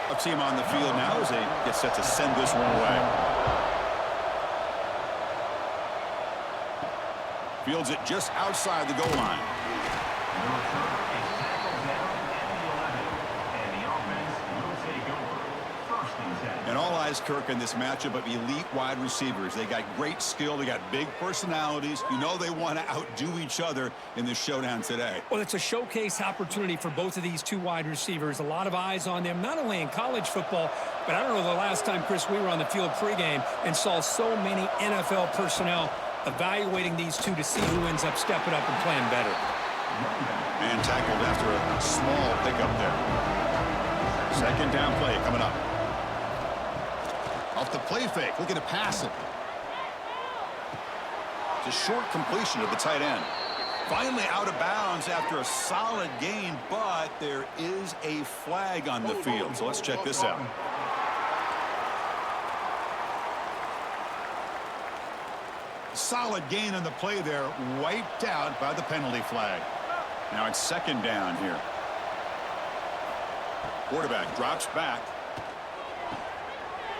A team on the field now as they get set to send this one away. Fields it just outside the goal line. And all eyes, Kirk, in this matchup of elite wide receivers. They got great skill. They got big personalities. You know they want to outdo each other in this showdown today. Well, it's a showcase opportunity for both of these two wide receivers. A lot of eyes on them, not only in college football, but I don't know the last time, Chris, we were on the field pregame and saw so many NFL personnel evaluating these two to see who ends up stepping up and playing better. And tackled after a small pickup there. Second down play coming up. Off the play fake, looking to pass it. It's a short completion to the tight end. Finally out of bounds after a solid gain, but there is a flag on the field. So let's check this out. Solid gain on the play there, wiped out by the penalty flag. Now it's second down here. Quarterback drops back.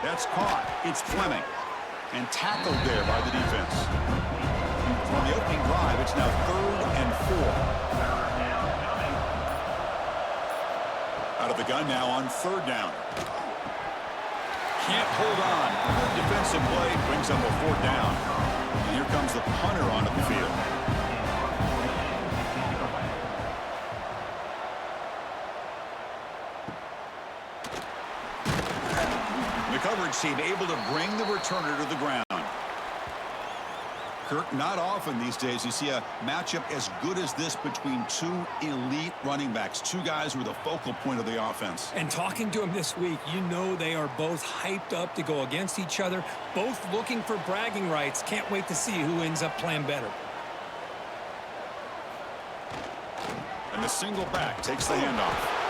That's caught. It's Fleming. And tackled there by the defense. So on the opening drive, it's now 3rd and 4. Out of the gun now on 3rd down. Can't hold on. Good defensive play brings up a 4th down. And here comes the punter onto the field. The coverage team able to bring the returner to the ground. Kirk, not often these days you see a matchup as good as this between two elite running backs, two guys who are the focal point of the offense. And talking to them this week, you know they are both hyped up to go against each other, both looking for bragging rights. Can't wait to see who ends up playing better. And the single back takes the handoff.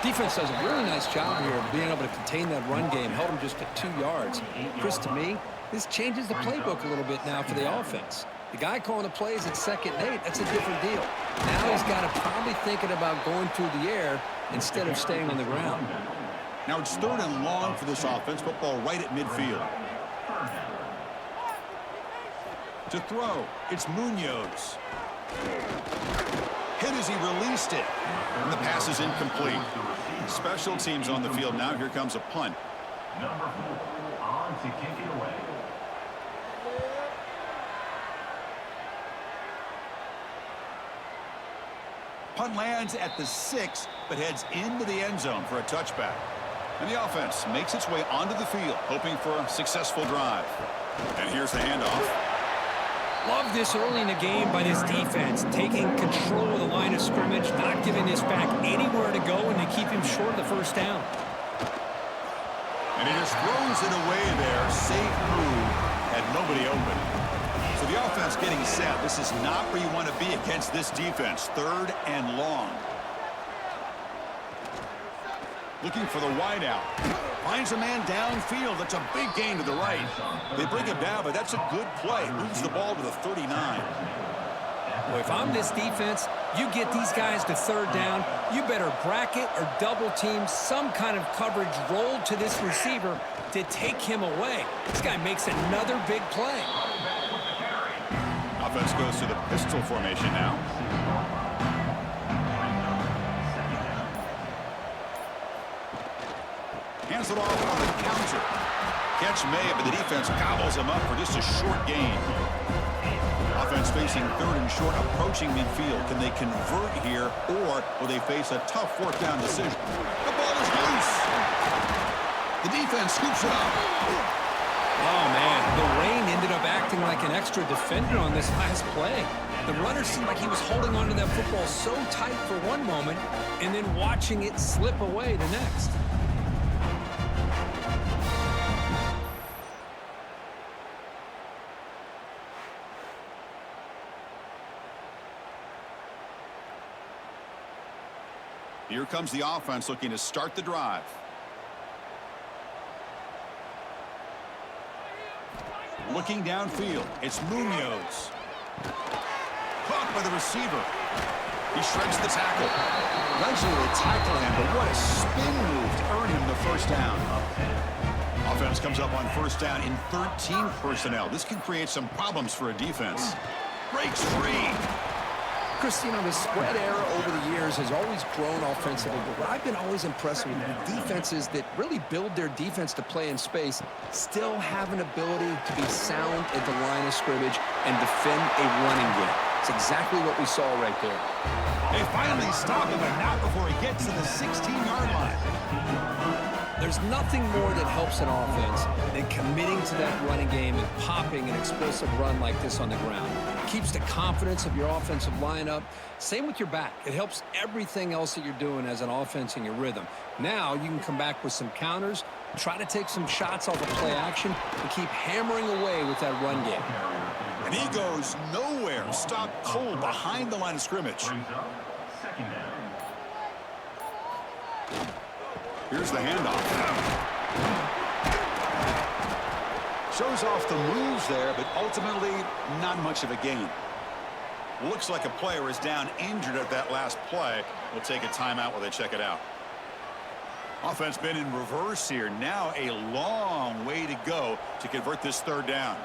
Defense does a really nice job here of being able to contain that run game, held him just at 2 yards. Chris, to me, this changes the playbook a little bit now for the offense. The guy calling the plays at 2nd and 8, that's a different deal. Now he's got to probably thinking about going through the air instead of staying on the ground. Now it's 3rd and long for this offense. Football right at midfield. To throw, it's Munoz. Hit as he released it. And the pass is incomplete. Special teams on the field now. Here comes a punt. Number 4 on to kick it away. Punt lands at the 6, but heads into the end zone for a touchback. And the offense makes its way onto the field, hoping for a successful drive. And here's the handoff. Love this early in the game by this defense, taking control of the line of scrimmage, not giving this back anywhere to go, and they keep him short of the 1st down. And he just throws it away there. Safe move. Had nobody open. So the offense getting set. This is not where you want to be against this defense. 3rd and long. Looking for the wideout. Finds a man downfield. That's a big gain to the right. They bring him down, but that's a good play. Moves the ball to the 39. Well, if I'm this defense, you get these guys to 3rd down, you better bracket or double team some kind of coverage rolled to this receiver to take him away. This guy makes another big play. Offense goes to the pistol formation now. Hands it off on the counter. Catch made, but the defense gobbles him up for just a short gain. Offense facing 3rd and short, approaching midfield. Can they convert here, or will they face a tough 4th down decision? The ball is loose. The defense scoops it up. Oh, man, the rain ended up acting like an extra defender on this last play. The runner seemed like he was holding onto that football so tight for one moment and then watching it slip away the next. Here comes the offense looking to start the drive. Looking downfield, it's Munoz. Caught by the receiver. He shreds the tackle. Eventually they tackle him, but what a spin move to earn him the first down. Offense comes up on first down in 13 personnel. This can create some problems for a defense. Breaks free. Chris, you know, the spread era over the years has always grown offensively, but what I've been always impressed with defenses that really build their defense to play in space still have an ability to be sound at the line of scrimmage and defend a running game. It's exactly what we saw right there. They finally stop him, but not before he gets to the 16-yard line. There's nothing more that helps an offense than committing to that running game and popping an explosive run like this on the ground. It keeps the confidence of your offensive lineup. Same with your back. It helps everything else that you're doing as an offense in your rhythm. Now you can come back with some counters, try to take some shots off of play action, and keep hammering away with that run game. And he goes nowhere. Stop cold behind the line of scrimmage. Here's the handoff. Shows off the moves there, but ultimately not much of a gain. Looks like a player is down injured at that last play. We'll take a timeout while they check it out. Offense been in reverse here. Now a long way to go to convert this third down.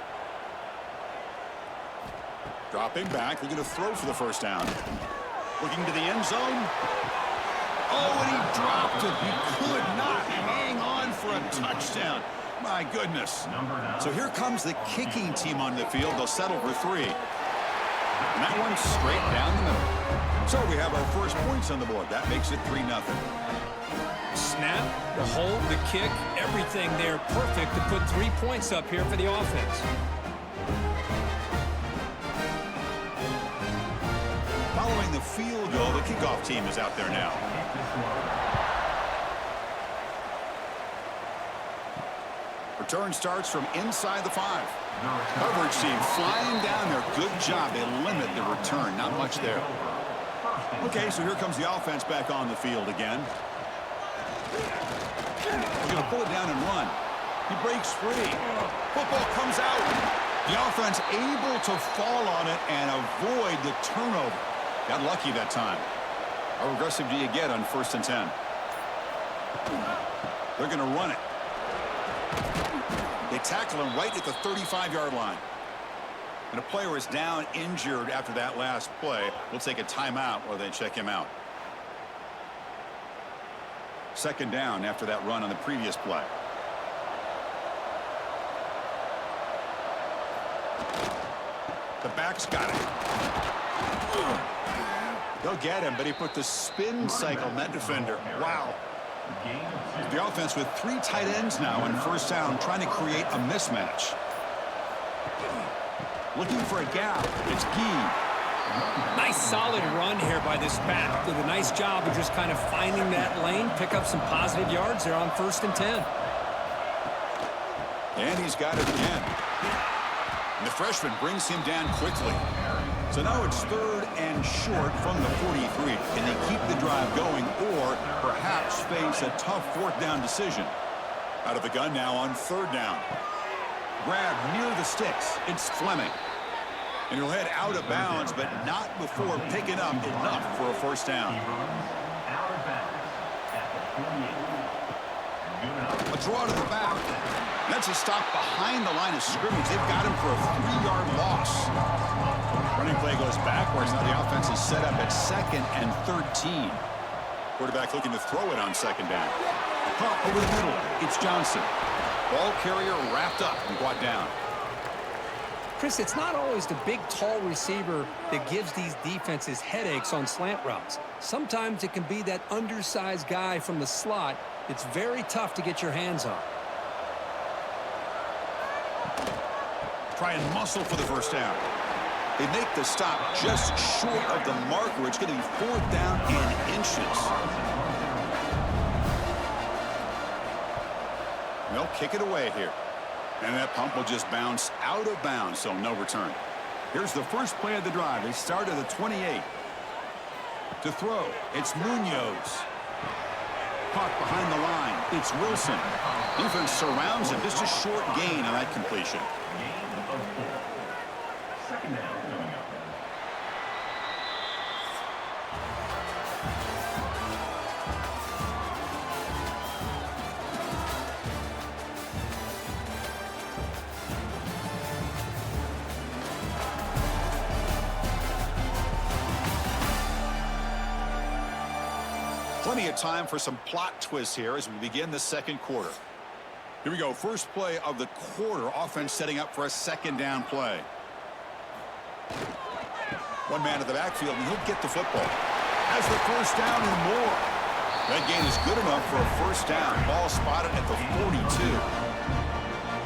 Dropping back, looking to throw for the first down. Looking to the end zone. Oh, and he dropped it. He could not hang on for a touchdown. My goodness. So here comes the kicking team on the field. They'll settle for 3. And that one's straight down the middle. So we have our first points on the board. That makes it 3-0. Snap, the hold, the kick, everything there perfect to put 3 points up here for the offense. Following the field goal, the kickoff team is out there now. Return starts from inside the 5. Coverage team flying down there. Good job. They limit the return. Not much there. Okay, so here comes the offense back on the field again. We're going to pull it down and run. He breaks free. Football comes out. The offense able to fall on it and avoid the turnover. Got lucky that time. How aggressive do you get on 1st and 10? They're going to run it. They tackle him right at the 35-yard line. And a player is down injured after that last play. We'll take a timeout while they check him out. 2nd down after that run on the previous play. The back's got it. They'll get him, but he put the spin cycle on that defender. Wow. The offense with 3 tight ends now on 1st down, trying to create a mismatch. Looking for a gap. It's Gee. Nice solid run here by this back. Did a nice job of just kind of finding that lane, pick up some positive yards there on 1st and 10. And he's got it again. And the freshman brings him down quickly. So now it's 3rd and short from the 43. Can they keep the drive going or perhaps face a tough 4th down decision? Out of the gun now on 3rd down. Grab near the sticks. It's Fleming. And he'll head out of bounds, but not before picking up enough for a 1st down. A draw to the back. That's a stop behind the line of scrimmage. They've got him for a 3-yard loss. Running play goes backwards. Now the offense is set up at 2nd and 13. Quarterback looking to throw it on 2nd down. Pump over the middle. It's Johnson. Ball carrier wrapped up and brought down. Chris, it's not always the big, tall receiver that gives these defenses headaches on slant routes. Sometimes it can be that undersized guy from the slot. It's very tough to get your hands on. Try and muscle for the 1st down. They make the stop just short of the marker. It's going to be 4th down in inches. They'll kick it away here. And that pump will just bounce out of bounds, so no return. Here's the first play of the drive. They start at the 28. To throw, it's Munoz. Caught behind the line. It's Wilson. Defense surrounds him. Just a short gain on that completion. Plenty of time for some plot twists here as we begin the second quarter. Here we go. First play of the quarter. Offense setting up for a second down play. One man to the backfield, and he'll get the football. Has the first down and more. That gain is good enough for a first down. Ball spotted at the 42.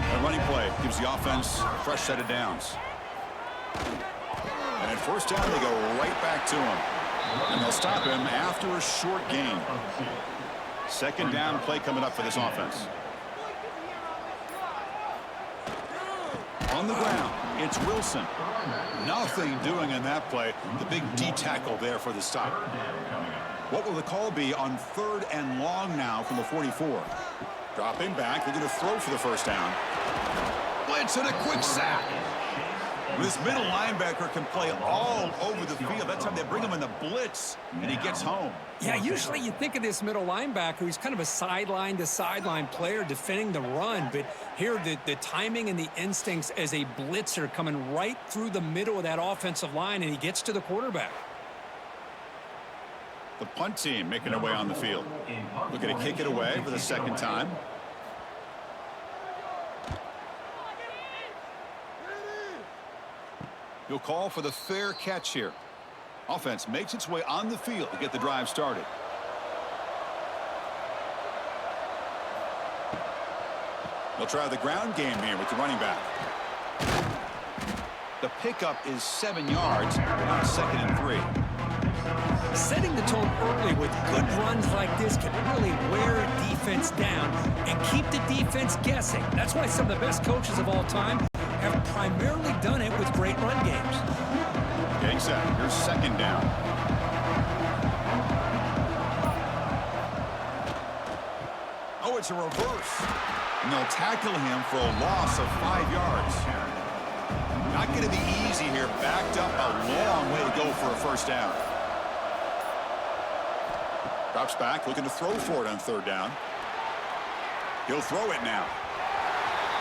A running play gives the offense a fresh set of downs. And at first down, they go right back to him. And they'll stop him after a short gain. Second down play coming up for this offense. On the ground, it's Wilson. Nothing doing in that play. The big D tackle there for the stop. What will the call be on 3rd and long now from the 44? Dropping back, looking to throw for the first down. Blitz and a quick sack. This middle linebacker can play all over the field. That's how they bring him in the blitz, and he gets home. Yeah, usually you think of this middle linebacker. He's kind of a sideline-to-sideline player defending the run. But here, the timing and the instincts as a blitzer coming right through the middle of that offensive line, and he gets to the quarterback. The punt team making their way on the field. Looking to kick it away for the second time. He'll call for the fair catch here. Offense makes its way on the field to get the drive started. They'll try the ground game here with the running back. The pickup is 7 yards on 2nd and 3. Setting the tone early with good runs like this can really wear a defense down and keep the defense guessing. That's why some of the best coaches of all time have primarily done it with great run games. Getting set. Here's second down. Oh, it's a reverse. And they'll tackle him for a loss of 5 yards. Not going to be easy here. Backed up a long way to go for a first down. Drops back, looking to throw for it on 3rd down. He'll throw it now.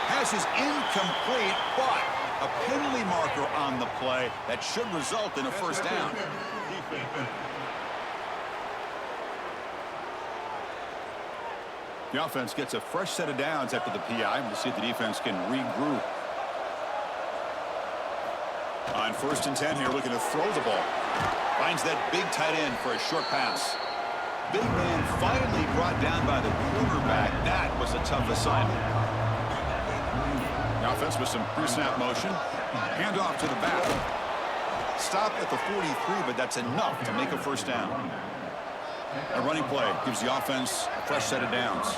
Pass is incomplete, but a penalty marker on the play that should result in a first down. The offense gets a fresh set of downs after the PI. We'll see if the defense can regroup. On 1st and 10 here, looking to throw the ball. Finds that big tight end for a short pass. Big man finally brought down by the quarterback. That was a tough assignment. The offense with some pre-snap motion. Hand off to the back. Stop at the 43, but that's enough to make a first down. A running play gives the offense a fresh set of downs.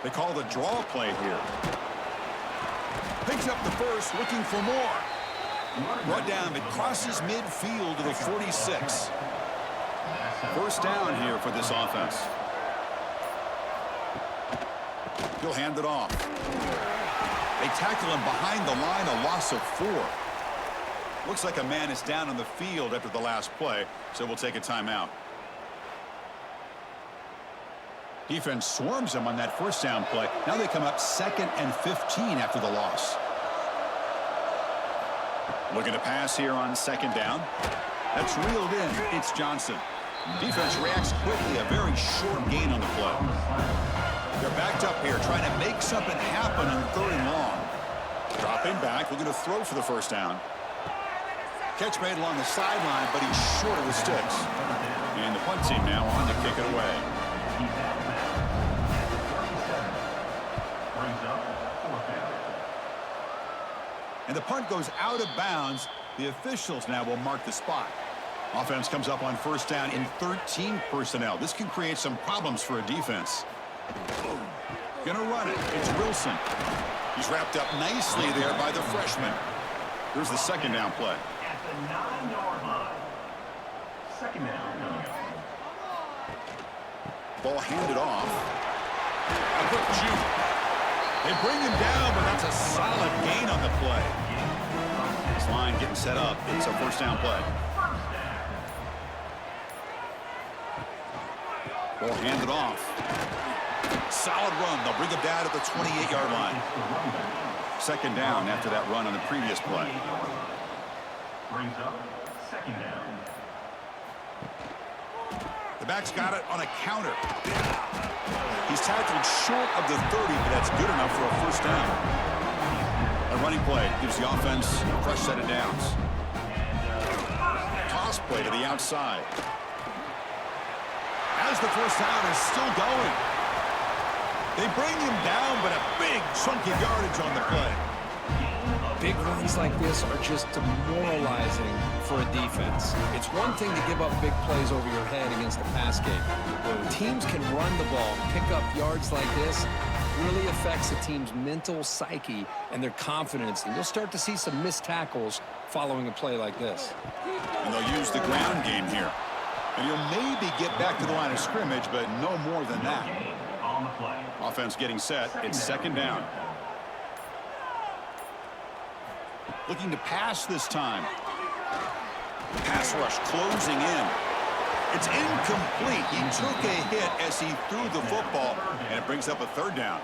They call the draw play here. Picks up the first, looking for more. Brought down, it crosses midfield to the 46. First down here for this offense. He'll hand it off. They tackle him behind the line, a loss of 4. Looks like a man is down on the field after the last play, so we'll take a timeout. Defense swarms him on that first down play. Now they come up 2nd and 15 after the loss. Looking to pass here on 2nd down. That's reeled in. It's Johnson. Defense reacts quickly. A very short gain on the play. They're backed up here trying to make something happen on 3rd and long. Dropping back, looking to throw for the first down. Catch made along the sideline, but he's short of the sticks. And the punt team now on to kick it away. And the punt goes out of bounds. The officials now will mark the spot. Offense comes up on first down in 13 personnel. This can create some problems for a defense. Gonna run it. It's Wilson. He's wrapped up nicely there by the freshman. Here's the second down play. At the 9-yard line. Second down. Ball handed off. A quick juke. They bring him down, but that's a solid gain on the play. This line getting set up. It's a first down play. Ball handed off. Solid run. They'll bring him down at the 28-yard line. Second down after that run on the previous play. Brings up second down. The back's got it on a counter. He's tackled short of the 30, but that's good enough for a first down. A running play gives the offense a fresh set of downs. Toss play to the outside. As the first down is still going. They bring him down, but a big chunk of yardage on the play. Big runs like this are just demoralizing for a defense. It's one thing to give up big plays over your head against the pass game. But when teams can run the ball, pick up yards like this, really affects the team's mental psyche and their confidence. And you'll start to see some missed tackles following a play like this. And they'll use the ground game here. And he'll maybe get back to the line of scrimmage, but no more than that. Offense getting set. It's second down. Looking to pass this time. Pass rush closing in. It's incomplete. He took a hit as he threw the football, and it brings up a third down.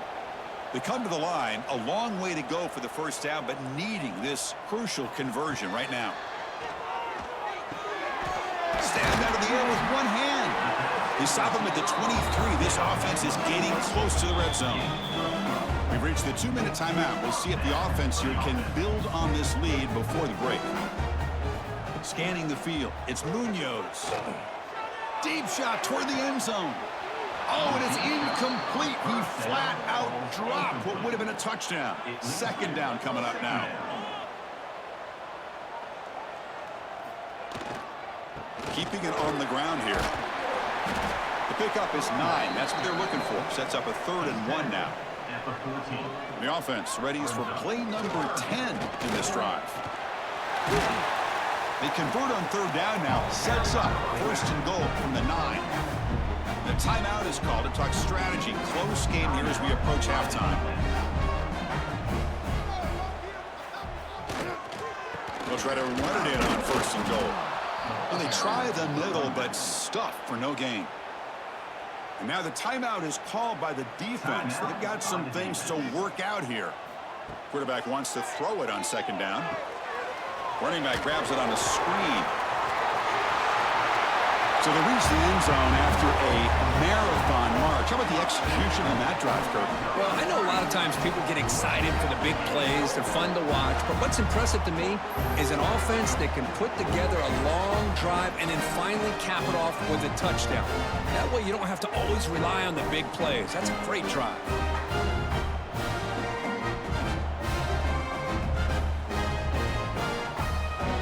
They come to the line, a long way to go for the first down, but needing this crucial conversion right now. Stand out of the air with one hand. They stop him at the 23. This offense is getting close to the red zone. We've reached the 2-minute timeout. We'll see if the offense here can build on this lead before the break. Scanning the field. It's Munoz. Deep shot toward the end zone. Oh, and it's incomplete. He flat out dropped what would have been a touchdown. Second down coming up now. Keeping it on the ground here. The pickup is 9. That's what they're looking for. Sets up a 3rd and 1 now. The offense readies for play number 10 in this drive. They convert on 3rd down now. Sets up 1st and goal from the 9. The timeout is called to talk strategy. Close game here as we approach halftime. They'll try to run it in on 1st and goal. And they try the middle, but stuffed for no gain. And now the timeout is called by the defense. They've got some things to work out here. Quarterback wants to throw it on 2nd down. Running back grabs it on a screen. So they reach the end zone after a marathon march. How about the execution on that drive, Kurt? Well, I know a lot of times people get excited for the big plays. They're fun to watch. But what's impressive to me is an offense that can put together a long drive and then finally cap it off with a touchdown. That way you don't have to always rely on the big plays. That's a great drive.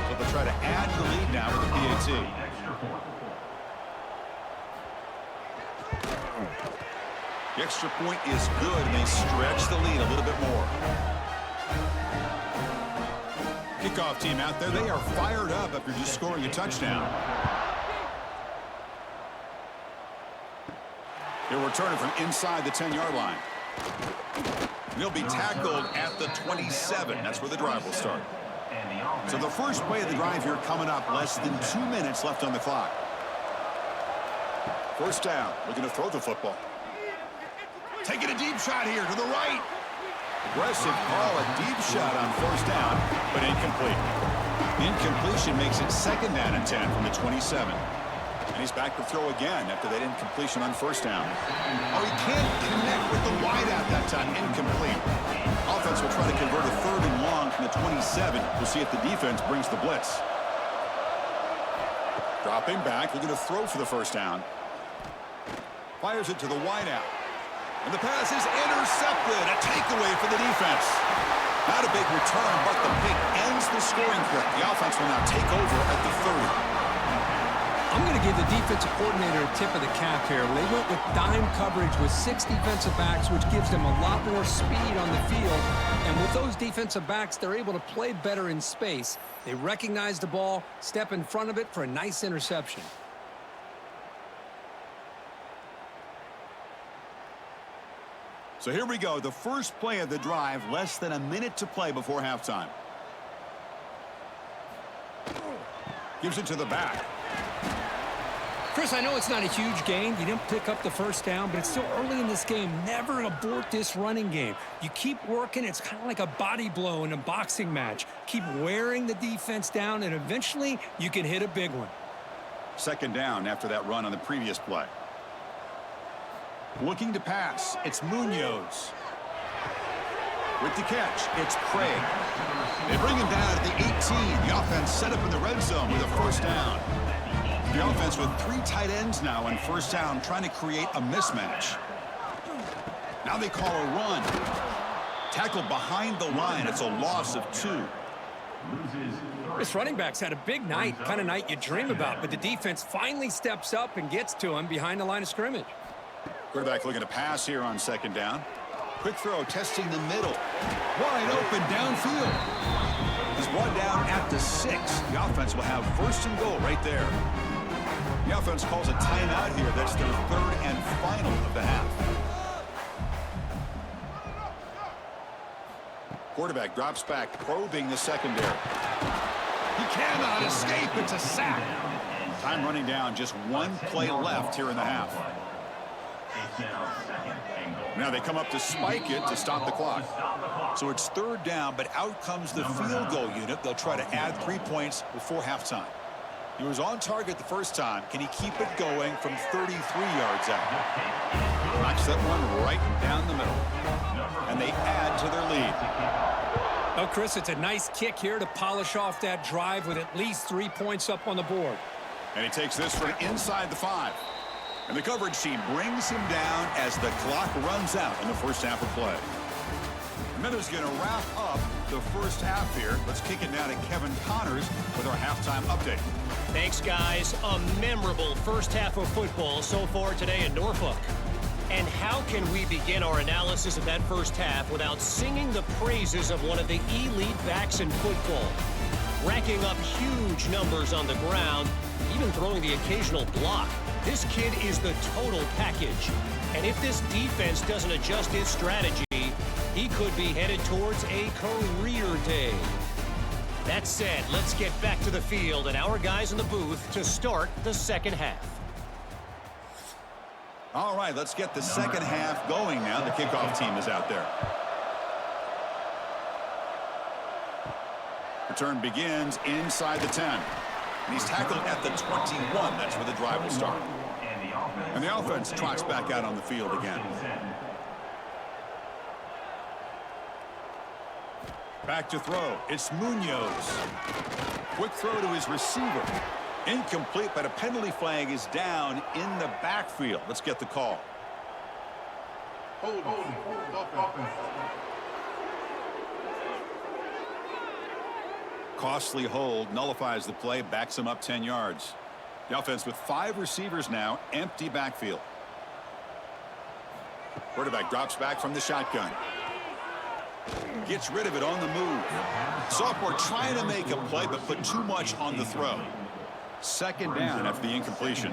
So they'll try to add the lead now with the PAT. The extra point is good, and they stretch the lead a little bit more. Kickoff team out there, they are fired up after just scoring a touchdown. They'll return it from inside the 10-yard line. They'll be tackled at the 27. That's where the drive will start. So the first play of the drive here coming up, less than 2 minutes left on the clock. First down, looking to throw the football. Taking a deep shot here to the right. Aggressive call, a deep shot on 1st down, but incomplete. Incompletion makes it 2nd down and 10 from the 27. And he's back to throw again after that incompletion on 1st down. Oh, he can't connect with the wideout that time. Incomplete. Offense will try to convert a 3rd and long from the 27. We'll see if the defense brings the blitz. Dropping back, looking to throw for the 1st down. Fires it to the wideout. And the pass is intercepted. A takeaway for the defense. Not a big return, but the pick ends the scoring clip. The offense will now take over at the 30. I'm going to give the defensive coordinator a tip of the cap here. They went with dime coverage with 6 defensive backs, which gives them a lot more speed on the field. And with those defensive backs, they're able to play better in space. They recognize the ball, step in front of it for a nice interception. So here we go, the first play of the drive, less than a minute to play before halftime. Gives it to the back. Chris, I know it's not a huge gain. You didn't pick up the 1st down, but it's still early in this game. Never abort this running game. You keep working. It's kind of like a body blow in a boxing match. Keep wearing the defense down, and eventually you can hit a big one. Second down after that run on the previous play. Looking to pass, it's Munoz. With the catch, it's Craig. They bring him down at the 18. The offense set up in the red zone with a first down. The offense with 3 tight ends now on first down, trying to create a mismatch. Now they call a run. Tackled behind the line. It's a loss of 2. This running back's had a big night, kind of night you dream about, but the defense finally steps up and gets to him behind the line of scrimmage. Quarterback looking to pass here on second down. Quick throw, testing the middle. Wide open downfield. He's brought down at the 6. The offense will have first and goal right there. The offense calls a timeout here. That's their 3rd and final of the half. Quarterback drops back, probing the secondary. He cannot escape. It's a sack. Time running down. Just 1 play left here in the half. Now they come up to spike it to stop the clock. So it's 3rd down, but out comes the field goal unit. They'll try to add 3 points before halftime. He was on target the first time. Can he keep it going from 33 yards out? Knocks that one right down the middle. And they add to their lead. Oh, Chris, it's a nice kick here to polish off that drive with at least 3 points up on the board. And he takes this from inside the 5. And the coverage team brings him down as the clock runs out in the first half of play. Memphis going to wrap up the first half here. Let's kick it down to Kevin Connors with our halftime update. Thanks, guys. A memorable first half of football so far today in Norfolk. And how can we begin our analysis of that first half without singing the praises of one of the elite backs in football? Racking up huge numbers on the ground, even throwing the occasional block. This kid is the total package. And if this defense doesn't adjust its strategy, he could be headed towards a career day. That said, let's get back to the field and our guys in the booth to start the second half. All right, let's get the second half going now. The kickoff team is out there. Return begins inside the 10. And he's tackled at the 21. That's where the drive will start. And the offense trots back out on the field again. Back to throw. It's Munoz. Quick throw to his receiver. Incomplete, but a penalty flag is down in the backfield. Let's get the call. Costly hold, nullifies the play, backs him up 10 yards. The offense with 5 receivers now, empty backfield. Quarterback drops back from the shotgun. Gets rid of it on the move. Sophomore trying to make a play, but put too much on the throw. Second down after the incompletion.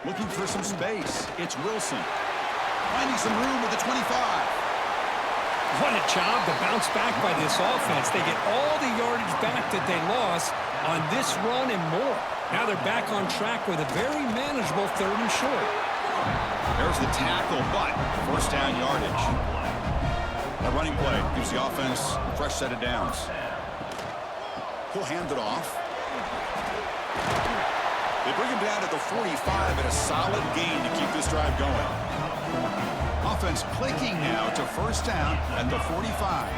Looking for some space. It's Wilson. Finding some room with the 25. What a job to bounce back by this offense. They get all the yardage back that they lost on this run and more. Now they're back on track with a very manageable 3rd and short. There's the tackle, but first down yardage. That running play gives the offense a fresh set of downs. He'll hand it off. They bring him down to the 45 at a solid gain to keep this drive going. Offense clicking now to first down at the 45.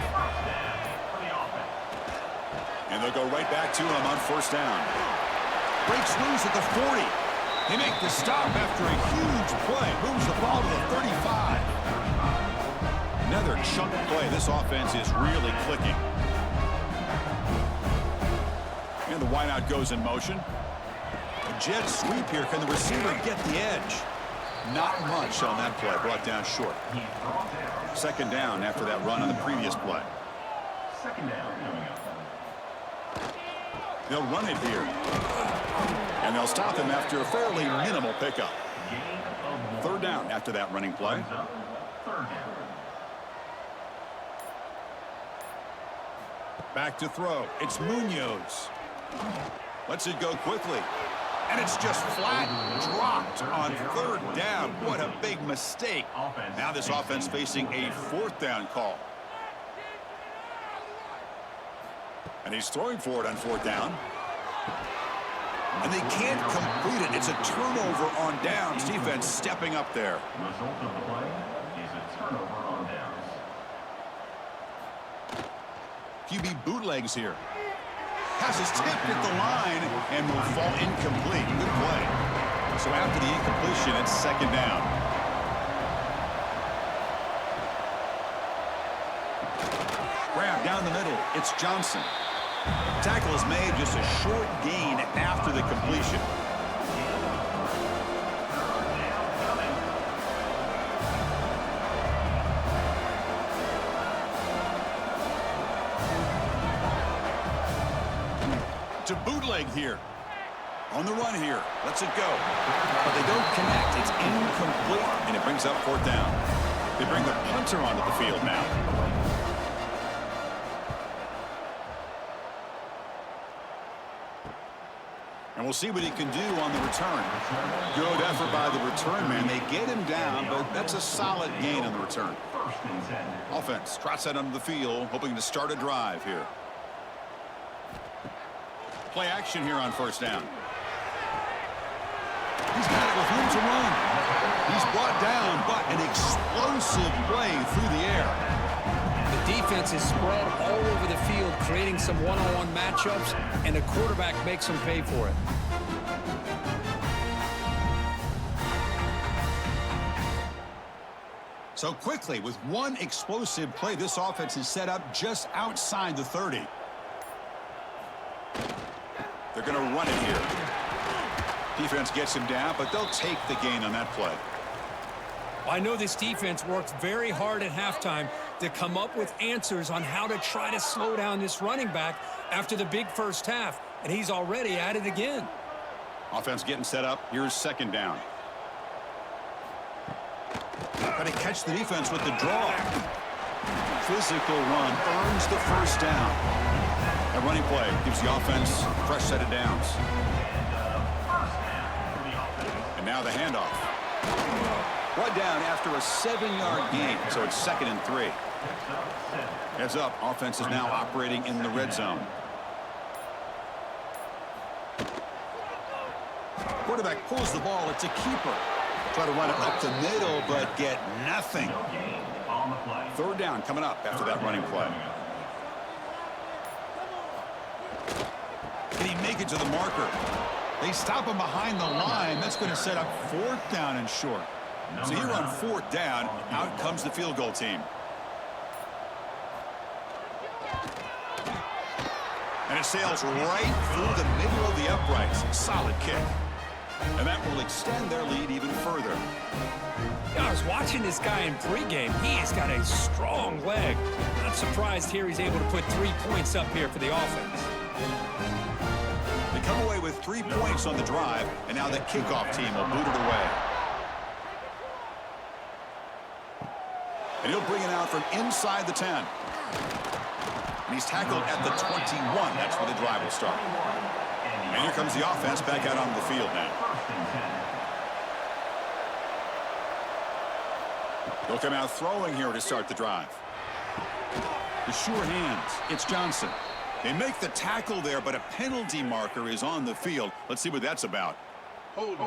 And they'll go right back to him on first down. Breaks loose at the 40. They make the stop after a huge play. Moves the ball to the 35. Another chunk play. This offense is really clicking. And the wideout goes in motion. A jet sweep here. Can the receiver get the edge? Not much on that play. Brought down short. Second down after that run on the previous play. Second down coming up. They'll run it here. And they'll stop him after a fairly minimal pickup. Third down after that running play. Third down. Back to throw. It's Munoz. Lets it go quickly. And it's just flat dropped on third down. What a big mistake. Now this offense facing a fourth down call. And he's throwing for it on 4th down. And they can't complete it. It's a turnover on downs. Defense stepping up there. Result of the play is a turnover on downs. QB bootlegs here. Pass is tipped at the line and will fall incomplete. Good play. So after the incompletion, it's 2nd down. Grab down the middle. It's Johnson. Tackle is made, just a short gain after the completion. To bootleg here. On the run here. Lets it go. But they don't connect. It's incomplete, and it brings up 4th down. They bring the punter onto the field now. And we'll see what he can do on the return. Good effort by the return man. They get him down, but that's a solid gain on the return. Offense trots that onto the field, hoping to start a drive here. Play action here on 1st down. He's got it with room to run. He's brought down, but an explosive play through the air. The defense is spread all over the field, creating some one-on-one matchups, and the quarterback makes them pay for it. So quickly, with one explosive play, this offense is set up just outside the 30. They're going to run it here. Defense gets him down, but they'll take the gain on that play. I know this defense worked very hard at halftime to come up with answers on how to try to slow down this running back after the big first half, and he's already at it again. Offense getting set up. Here's 2nd down. Got to catch the defense with the draw. Physical run earns the 1st down. That running play gives the offense a fresh set of downs. And now the handoff. Brought down after a 7-yard gain, so it's 2nd and 3. Heads up, offense is now operating in the red zone. Quarterback pulls the ball. It's a keeper. Try to run it up the middle, but get nothing. 3rd down coming up after that running play. Can he make it to the marker? They stop him behind the line. That's going to set up 4th down and short. So here on 4th down, out comes the field goal team. And it sails right through the middle of the uprights. Solid kick. And that will extend their lead even further. Yeah, I was watching this guy in pregame. He has got a strong leg. Not surprised here he's able to put 3 points up here for the offense. They come away with 3 points on the drive, and now the kickoff team will boot it away. And he'll bring it out from inside the 10. And he's tackled at the 21. That's where the drive will start. And here comes the offense back out on the field now. They'll come out throwing here to start the drive. The sure hands. It's Johnson. They make the tackle there, but a penalty marker is on the field. Let's see what that's about. Hold it.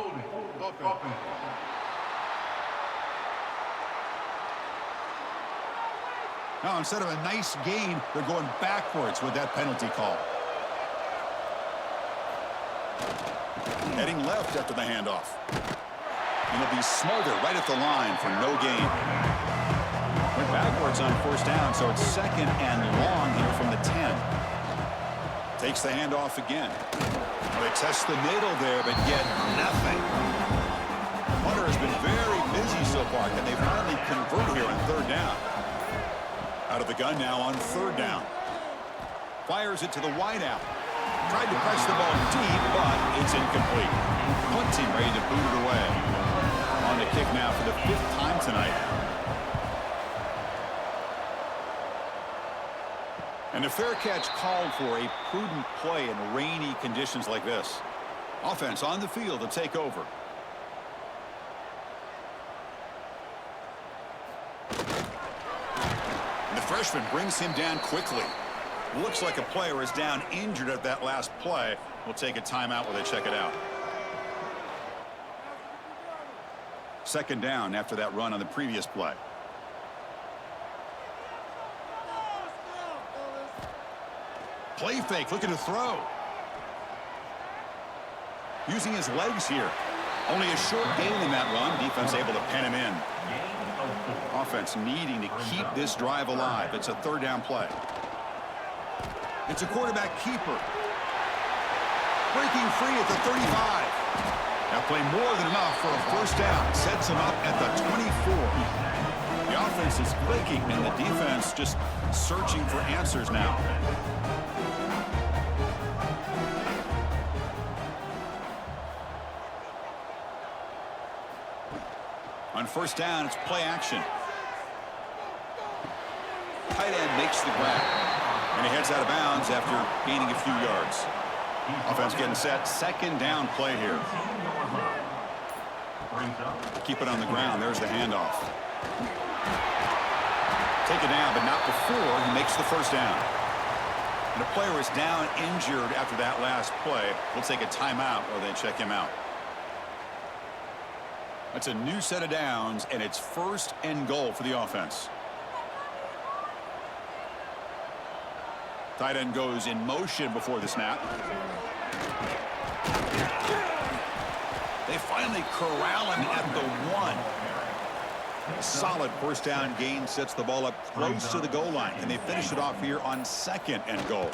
Now, instead of a nice gain, they're going backwards with that penalty call. Heading left after the handoff. And he'll be smothered right at the line for no gain. Went backwards on 1st down, so it's 2nd and long here from the 10. Takes the handoff again. They test the middle there, but get nothing. Hunter has been very busy so far. Can they finally convert here on 3rd down? Out of the gun now on 3rd down. Fires it to the wideout. Tried to press the ball deep, but it's incomplete. Punt team ready to boot it away. On the kick now for the 5th time tonight. And a fair catch called for a prudent play in rainy conditions like this. Offense on the field to take over. And the freshman brings him down quickly. Looks like a player is down injured at that last play. We'll take a timeout while they check it out. Second down after that run on the previous play. Play fake, looking to throw. Using his legs here. Only a short gain in that run. Defense able to pen him in. Offense needing to keep this drive alive. It's a third down play. It's a quarterback keeper. Breaking free at the 35. That play more than enough for a first down. Sets him up at the 24. The offense is clicking, and the defense just searching for answers now. On first down, it's play action. Tight end makes the grab. And he heads out of bounds after gaining a few yards. Offense getting set. Second down play here. Keep it on the ground. There's the handoff. Take it down, but not before he makes the first down. And the player is down injured after that last play. We'll take a timeout while they check him out. That's a new set of downs, and it's first and goal for the offense. Tight end goes in motion before the snap. They finally corral him at the 1. A solid first down gain sets the ball up close to the goal line. Can they finish it off here on second and goal?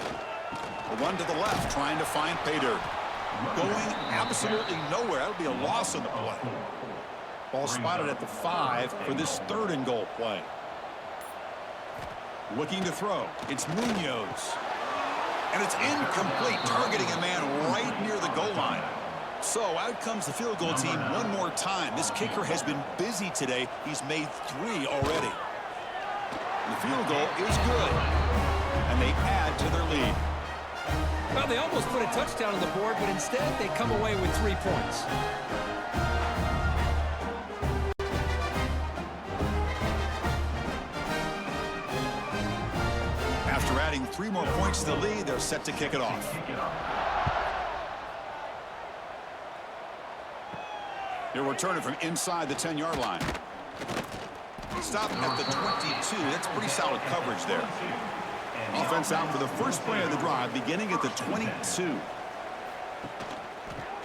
A run to the left, trying to find pay dirt. Going absolutely nowhere. That'll be a loss on the play. Ball spotted at the 5 for this third and goal play. Looking to throw. It's Munoz. And it's incomplete, targeting a man right near the goal line. So out comes the field goal team one more time. This kicker has been busy today. He's made 3 already. And the field goal is good. And they add to their lead. Well, they almost put a touchdown on the board, but instead they come away with 3 points. After adding 3 more points to the lead, they're set to kick it off. They'll return it from inside the 10-yard line. Stop at the 22. That's pretty solid coverage there. Offense out for the first play of the drive, beginning at the 22.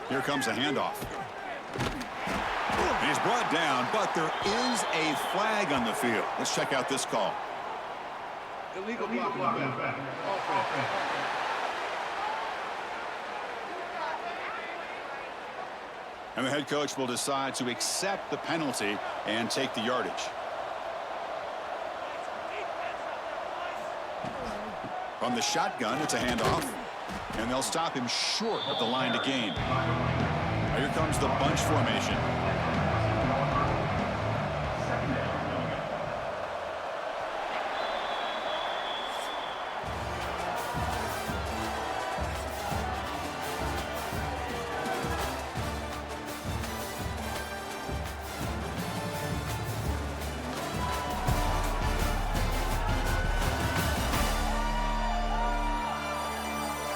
Here comes a handoff. He's brought down, but there is a flag on the field. Let's check out this call. Illegal block. And the head coach will decide to accept the penalty and take the yardage. From the shotgun, it's a handoff. And they'll stop him short of the line to gain. Now here comes the bunch formation.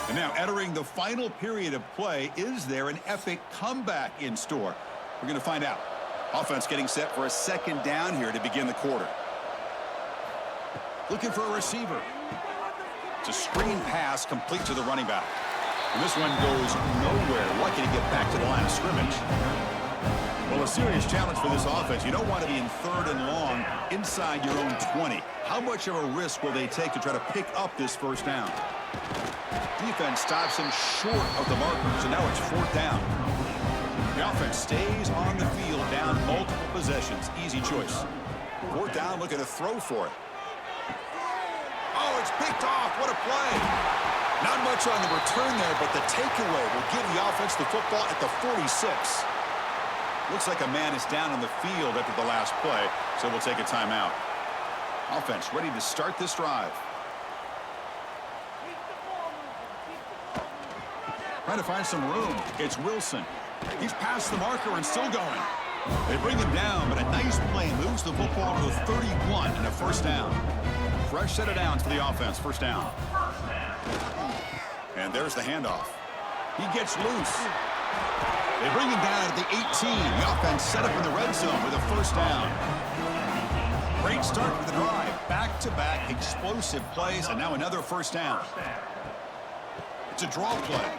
And now entering the final period of play, is there an epic comeback in store? We're going to find out. Offense getting set for a second down here to begin the quarter. Looking for a receiver. It's a screen pass complete to the running back. And this one goes nowhere. Lucky to get back to the line of scrimmage. Well, a serious challenge for this offense. You don't want to be in third and long inside your own 20. How much of a risk will they take to try to pick up this first down? Defense stops him short of the marker, so now it's fourth down. The offense stays on the field, down multiple possessions. Easy choice. Fourth down, looking to throw for it. Oh, it's picked off. What a play. Not much on the return there, but the takeaway will give the offense the football at the 46. Looks like a man is down on the field after the last play, so we'll take a timeout. Offense ready to start this drive. Trying to find some room. It's Wilson. He's past the marker and still going. They bring him down, but a nice play moves the football to the 31 and a first down. Fresh set of downs for the offense. First down. And there's the handoff. He gets loose. They bring him down at the 18. The offense set up in the red zone with a first down. Great start to the drive. Back-to-back explosive plays, and now another first down. It's a draw play.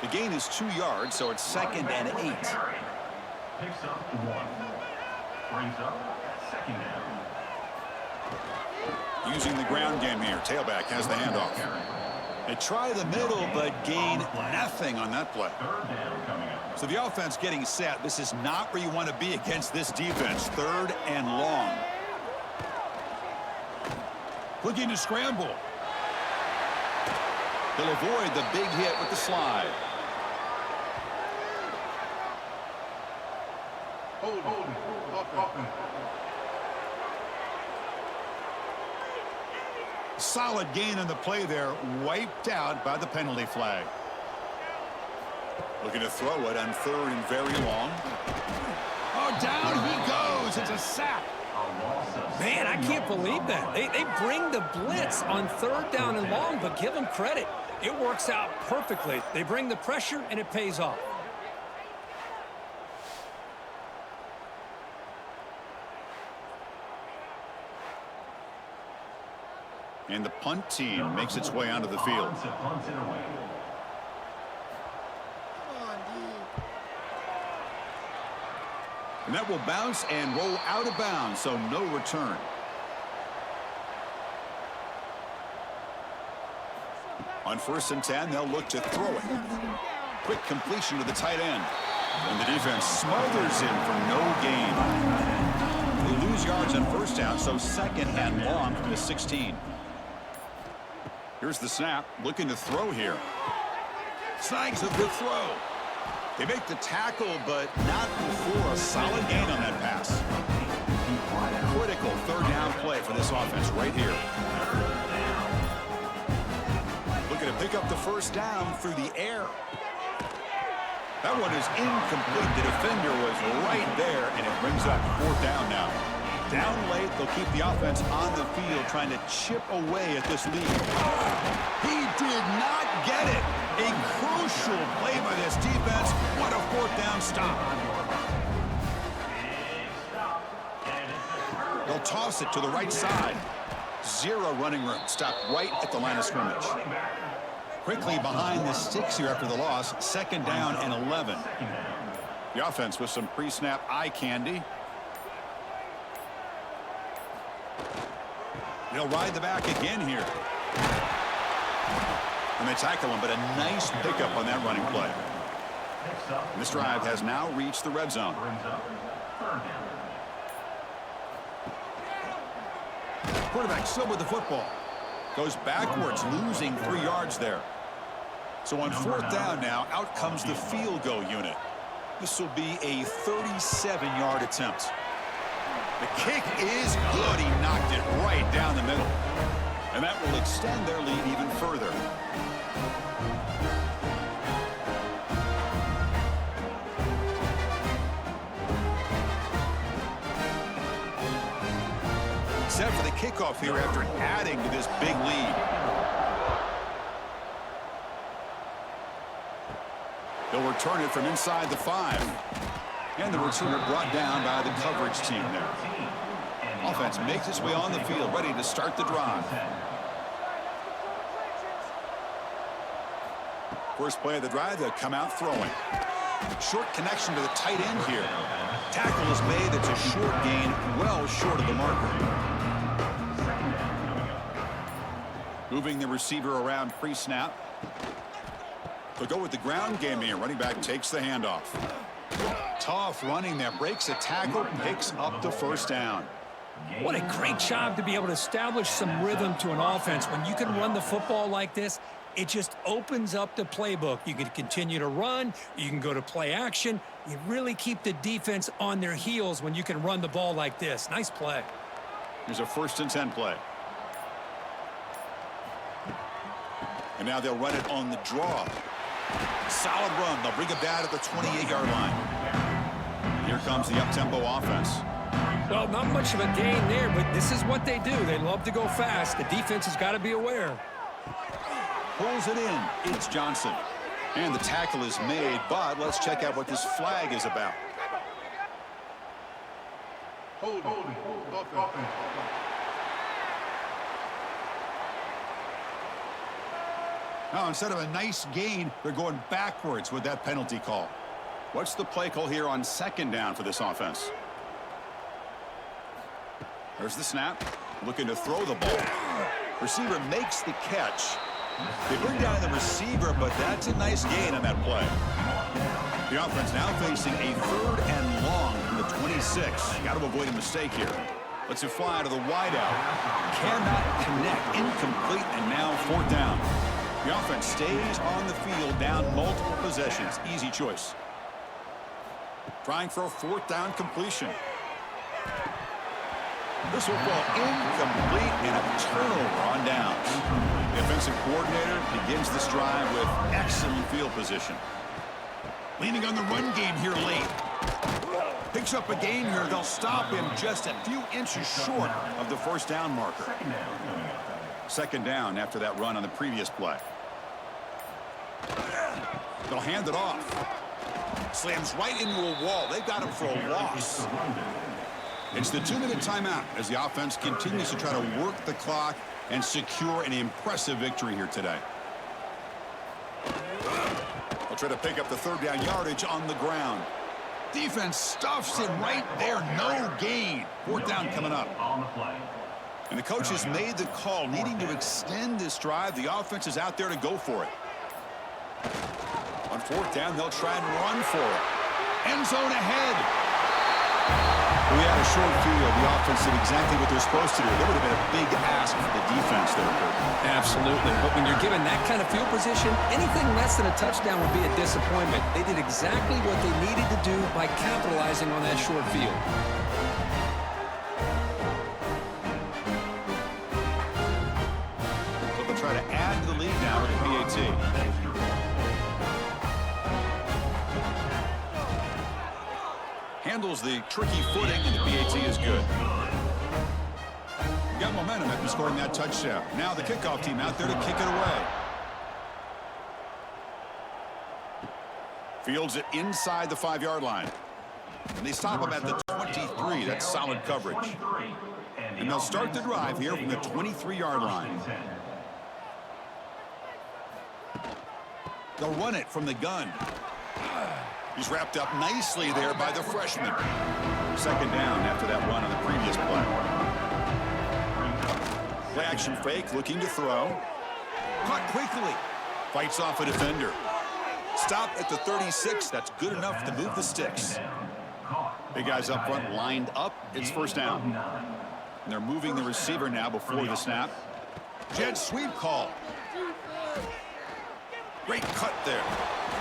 The gain is 2 yards, so it's 2nd and 8. Picks up 1. Brings up 2nd down. Using the ground game here. Tailback has the handoff. They try the middle, but gain nothing on that play. 3rd down coming up. So the offense getting set. This is not where you want to be against this defense. 3rd and long. Looking to scramble. They'll avoid the big hit with the slide. Solid gain on the play there, wiped out by the penalty flag. Looking to throw it on 3rd and very long. Oh, down he goes. It's a sack. Man, I can't believe that. They bring the blitz on 3rd down and long, but give them credit. It works out perfectly. They bring the pressure, and it pays off. And the punt team makes its way onto the field. And that will bounce and roll out of bounds, so no return. On 1st and 10, they'll look to throw it. Quick completion to the tight end. And the defense smothers him for no gain. They lose yards on 1st down, so 2nd and long from the 16. Here's the snap, looking to throw here. Snags a good throw. They make the tackle, but not before a solid gain on that pass. Critical 3rd down play for this offense right here. Looking to pick up the 1st down through the air. That one is incomplete. The defender was right there, and it brings up 4th down now. Down late, they'll keep the offense on the field trying to chip away at this lead. He did not get it. A crucial play by this defense. What a 4th down stop. They'll toss it to the right side. 0 running room. Stopped right at the line of scrimmage. Quickly behind the sticks here after the loss. 2nd down and 11. The offense with some pre-snap eye candy. They'll ride the back again here. And they tackle him, but a nice pickup on that running play. And this drive has now reached the red zone. Quarterback still with the football. Goes backwards, losing 3 yards there. So on 4th down now, out comes the field goal unit. This will be a 37-yard attempt. The kick is good. He knocked it right down the middle. And that will extend their lead even further. Set for the kickoff here after adding to this big lead. They'll return it from inside the 5. And the returner brought down by the coverage team there. Offense makes its way on the field, ready to start the drive. First play of the drive, they'll come out throwing. Short connection to the tight end here. Tackle is made. It's a short gain, well short of the marker. Moving the receiver around pre-snap. They'll go with the ground game here. Running back takes the handoff. Tough running there. Breaks a tackle, picks up the 1st down. What a great job to be able to establish some rhythm to an offense. When you can run the football like this, it just opens up the playbook. You can continue to run. You can go to play action. You really keep the defense on their heels when you can run the ball like this. Nice play. Here's a 1st and 10 play. And now they'll run it on the draw. Solid run. They'll bring it down at the 28-yard line. Here comes the up-tempo offense. Well, not much of a gain there, but this is what they do. They love to go fast. The defense has got to be aware. pulls it in. It's Johnson. And the tackle is made, but let's check out what this flag is about. Hold. Offense. Now, instead of a nice gain, they're going backwards with that penalty call. What's the play call here on second down for this offense? There's the snap. Looking to throw the ball. Receiver makes the catch. They bring down the receiver, but that's a nice gain on that play. The offense now facing a 3rd and long from the 26. Got to avoid a mistake here. Lets it fly to the wideout. Cannot connect. Incomplete, and now 4th down. The offense stays on the field down multiple possessions. Easy choice. Trying for a 4th down completion. This will fall incomplete and a turnover on downs. The offensive coordinator begins this drive with excellent field position. Leaning on the run game here late. Picks up a gain here. They'll stop him just a few inches short of the 1st down marker. 2nd down after that run on the previous play. They'll hand it off. Slams right into a wall. They've got him for a loss. It's the 2-minute timeout as the offense continues to try to work the clock and secure an impressive victory here today. They'll try to pick up the 3rd down yardage on the ground. Defense stuffs him right there. No gain. 4th down coming up. And the coach has made the call, needing to extend this drive. The offense is out there to go for it. On 4th down, they'll try and run for it. End zone ahead. We had a short field. The offense did exactly what they're supposed to do. That would have been a big ask for the defense there, Kurt. Absolutely. But when you're given that kind of field position, anything less than a touchdown would be a disappointment. They did exactly what they needed to do by capitalizing on that short field. So they'll try to add to the lead now with the PAT. Handles the tricky footing, and the PAT is good. Got momentum after scoring that touchdown. Now the kickoff team out there to kick it away. Fields it inside the 5-yard line. And they stop him at the 23. That's solid coverage. And they'll start the drive here from the 23-yard line. They'll run it from the gun. He's wrapped up nicely there by the freshman. 2nd down after that run on the previous play. Play action fake, looking to throw. Caught quickly. Fights off a defender. Stop at the 36. That's good enough to move the sticks. Big guys up front lined up. It's 1st down. And they're moving the receiver now before the snap. Jet sweep call. Great cut there.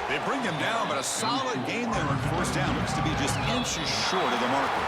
They bring him down, but a solid gain there on 1st down. Looks to be just inches short of the marker.